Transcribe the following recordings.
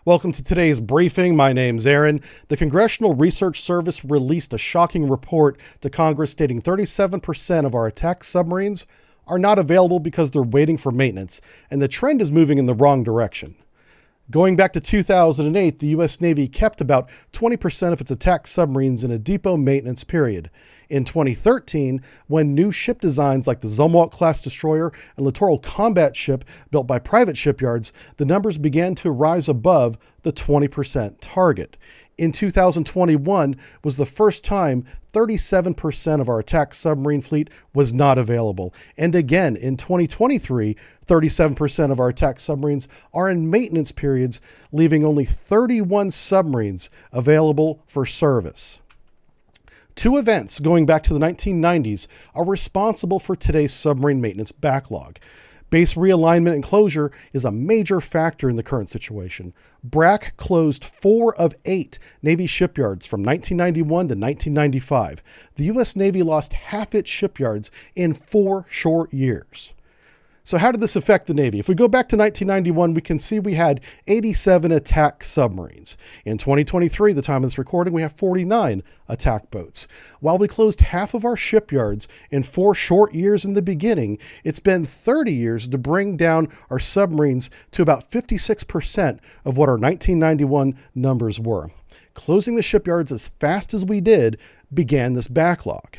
Welcome to today's briefing. My name's Aaron. The Congressional Research Service released a shocking report to Congress stating 37% of our attack submarines are not available because they're waiting for maintenance, and the trend is moving in the wrong direction. Going back to 2008, the U.S. Navy kept about 20% of its attack submarines in a depot maintenance period. In 2013, when new ship designs like the Zumwalt-class destroyer and littoral combat ship built by private shipyards, the numbers began to rise above the 20% target. In 2021 was the first time 37% of our attack submarine fleet was not available. And again, in 2023, 37% of our attack submarines are in maintenance periods, leaving only 31 submarines available for service. Two events going back to the 1990s are responsible for today's submarine maintenance backlog. Base realignment and closure is a major factor in the current situation. BRAC closed 4 of 8 Navy shipyards from 1991 to 1995. The U.S. Navy lost half its shipyards in 4 short years. So how did this affect the Navy? If we go back to 1991, we can see we had 87 attack submarines. In 2023, the time of this recording, we have 49 attack boats. While we closed half of our shipyards in 4 short years in the beginning, it's been 30 years to bring down our submarines to about 56% of what our 1991 numbers were. Closing the shipyards as fast as we did began this backlog.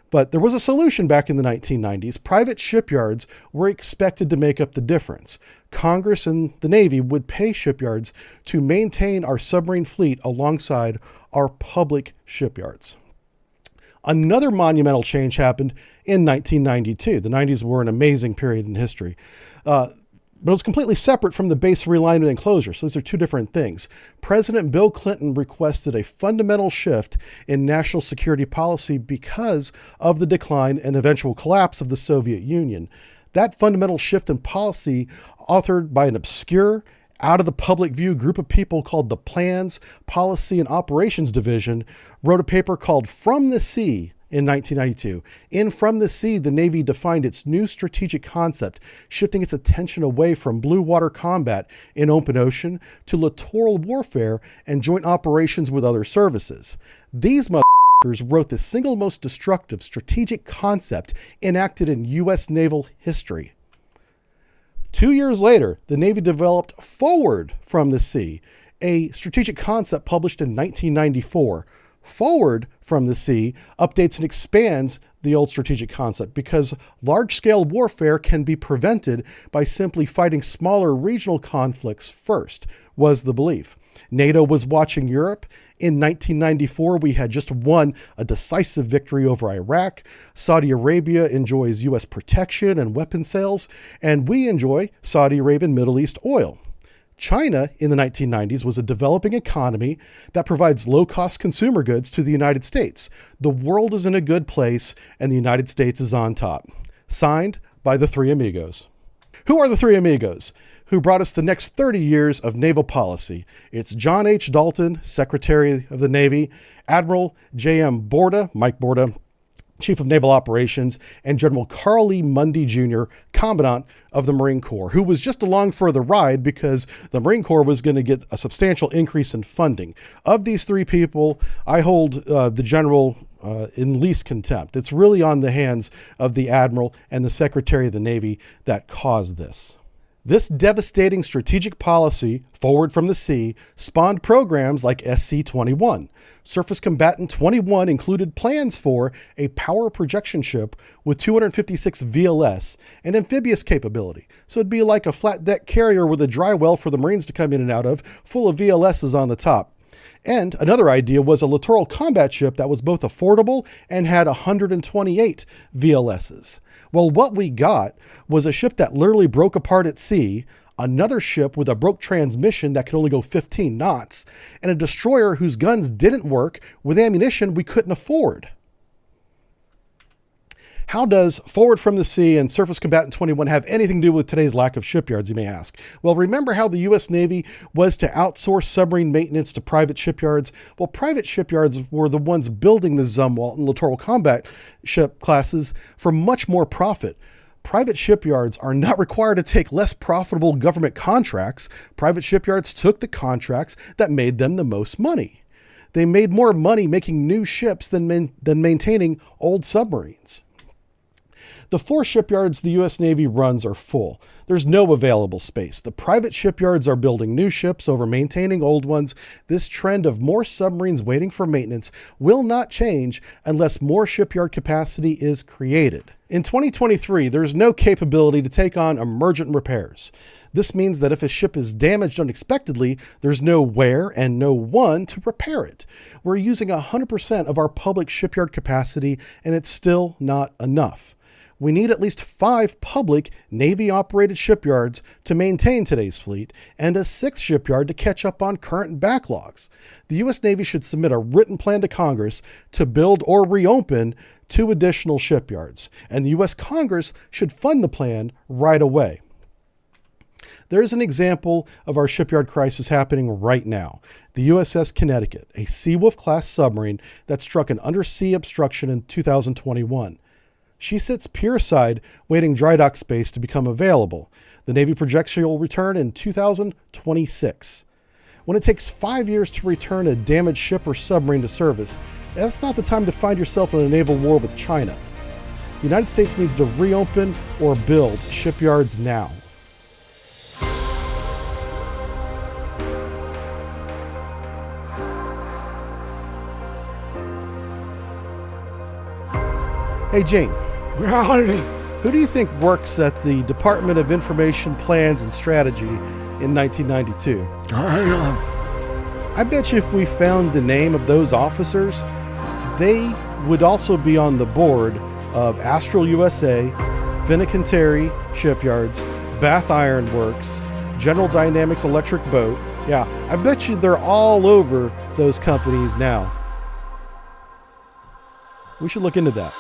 But there was a solution back in the 1990s. Private shipyards were expected to make up the difference. Congress and the Navy would pay shipyards to maintain our submarine fleet alongside our public shipyards. Another monumental change happened in 1992. The 90s were an amazing period in history. But it was completely separate from the base realignment and closure. So those are two different things. President Bill Clinton requested a fundamental shift in national security policy because of the decline and eventual collapse of the Soviet Union. That fundamental shift in policy, authored by an obscure, out of the public view group of people called the Plans, Policy, and Operations Division, wrote a paper called From the Sea in 1992. In From the Sea, the Navy defined its new strategic concept, shifting its attention away from blue water combat in open ocean to littoral warfare and joint operations with other services. These motherfuckers wrote the single most destructive strategic concept enacted in U.S. naval history. 2 years later, the Navy developed Forward from the Sea, a strategic concept published in 1994. Forward from the Sea updates and expands the old strategic concept because large-scale warfare can be prevented by simply fighting smaller regional conflicts first, was the belief. NATO was watching Europe. In 1994, we had just won a decisive victory over Iraq. Saudi Arabia enjoys U.S. protection and weapon sales, and we enjoy Saudi Arabian Middle East oil. China in the 1990s was a developing economy that provides low-cost consumer goods to the United States. The world is in a good place, and the United States is on top. Signed by the three amigos. Who are the three amigos who brought us the next 30 years of naval policy? It's John H. Dalton, Secretary of the Navy, Admiral J.M. Borda, Mike Borda, Chief of Naval Operations, and General Carl E. Mundy Jr., Commandant of the Marine Corps, who was just along for the ride because the Marine Corps was going to get a substantial increase in funding. Of these three people, I hold the General in least contempt. It's really on the hands of the Admiral and the Secretary of the Navy that caused this. This devastating strategic policy, Forward from the Sea, spawned programs like SC-21. Surface Combatant 21 included plans for a power projection ship with 256 VLS and amphibious capability. So it'd be like a flat deck carrier with a dry well for the Marines to come in and out of, full of VLSs on the top. And another idea was a littoral combat ship that was both affordable and had 128 VLSs. Well, what we got was a ship that literally broke apart at sea, another ship with a broke transmission that could only go 15 knots, and a destroyer whose guns didn't work with ammunition we couldn't afford. How does Forward from the Sea and Surface Combatant 21 have anything to do with today's lack of shipyards, you may ask? Well, remember how the U.S. Navy was to outsource submarine maintenance to private shipyards? Well, private shipyards were the ones building the Zumwalt and littoral combat ship classes for much more profit. Private shipyards are not required to take less profitable government contracts. Private shipyards took the contracts that made them the most money. They made more money making new ships than maintaining old submarines. The 4 shipyards the U.S. Navy runs are full. There's no available space. The private shipyards are building new ships over maintaining old ones. This trend of more submarines waiting for maintenance will not change unless more shipyard capacity is created. In 2023, there's no capability to take on emergent repairs. This means that if a ship is damaged unexpectedly, there's no where and no one to repair it. We're using 100% of our public shipyard capacity, and it's still not enough. We need at least 5 public Navy-operated shipyards to maintain today's fleet and a 6th shipyard to catch up on current backlogs. The U.S. Navy should submit a written plan to Congress to build or reopen 2 additional shipyards, and the U.S. Congress should fund the plan right away. There's an example of our shipyard crisis happening right now. The USS Connecticut, a Seawolf-class submarine that struck an undersea obstruction in 2021. She sits pierside, waiting dry dock space to become available. The Navy projects she'll return in 2026. When it takes 5 years to return a damaged ship or submarine to service, that's not the time to find yourself in a naval war with China. The United States needs to reopen or build shipyards now. Hey, Gene. Who do you think works at the Department of Information Plans and Strategy in 1992? I bet you if we found the name of those officers, they would also be on the board of Astral USA, Finnegan Shipyards, Bath Iron Works, General Dynamics Electric Boat. Yeah, I bet you they're all over those companies now. We should look into that.